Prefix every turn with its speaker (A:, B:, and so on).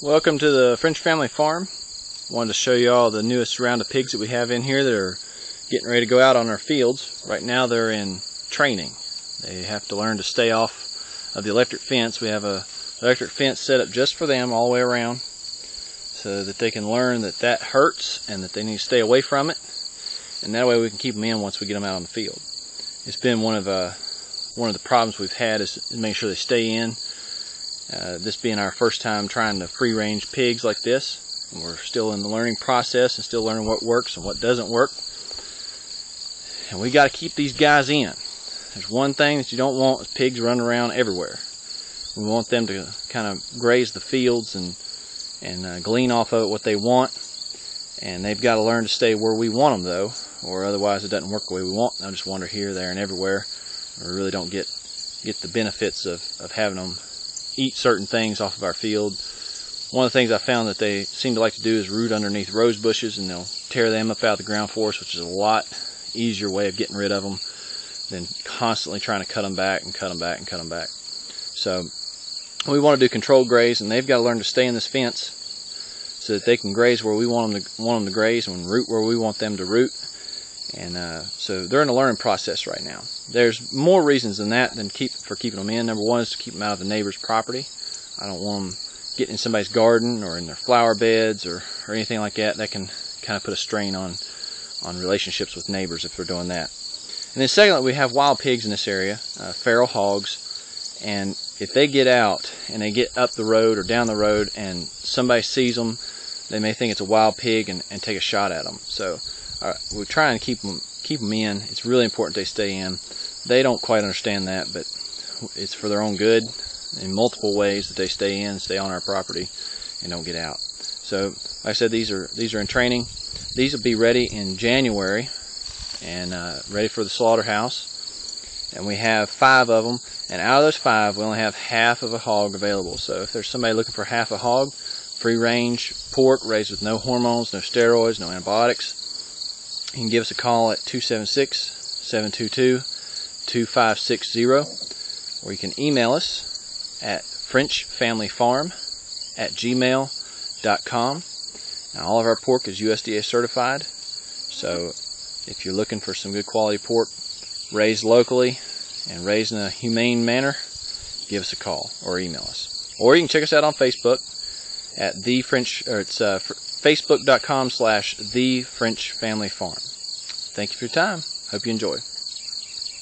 A: Welcome to the French Family Farm. Wanted to show you all the newest round of pigs that we have in here that are getting ready to go out on our fields. Right now they're in training. They have to learn to stay off of the electric fence. We have a electric fence set up just for them all the way around so that they can learn that that hurts and that they need to stay away from it. And that way we can keep them in once we get them out on the field. It's been one of the problems we've had is making sure they stay in. This being our first time trying to free-range pigs like this, and we're still in the learning process and still learning what works and what doesn't work. And we got to keep these guys in. There's one thing that you don't want is pigs running around everywhere. We want them to kind of graze the fields and glean off of it what they want. And they've got to learn to stay where we want them though, or otherwise it doesn't work the way we want. They'll just wander here, there, and everywhere. We really don't get the benefits of having them eat certain things off of our field. One of the things I found that they seem to like to do is root underneath rose bushes, and they'll tear them up out of the ground for us, which is a lot easier way of getting rid of them than constantly trying to cut them back and cut them back and cut them back. So we want to do controlled graze, and they've got to learn to stay in this fence so that they can graze where we want them to graze and root where we want them to root. And so they're in a learning process right now. There's more reasons than that than for keeping them in. Number one is to keep them out of the neighbor's property. I don't want them getting in somebody's garden or in their flower beds or anything like that. That can kind of put a strain on relationships with neighbors if they're doing that. And then secondly, we have wild pigs in this area, feral hogs. And if they get out and they get up the road or down the road and somebody sees them, they may think it's a wild pig and take a shot at them. So we're trying to keep them in. It's really important they stay in. They don't quite understand that, but it's for their own good in multiple ways that they stay in, stay on our property, and don't get out. So, like I said, these are in training. These will be ready in January and ready for the slaughterhouse. And we have 5 of them, and out of those 5, we only have half of a hog available. So if there's somebody looking for half a hog, free-range pork raised with no hormones, no steroids, no antibiotics, you can give us a call at 276-722-2560, or you can email us at frenchfamilyfarm@gmail.com. Now, all of our pork is USDA certified, so if you're looking for some good quality pork raised locally and raised in a humane manner, give us a call or email us. Or you can check us out on Facebook at Facebook.com/TheFrenchFamilyFarm. Thank you for your time. Hope you enjoy.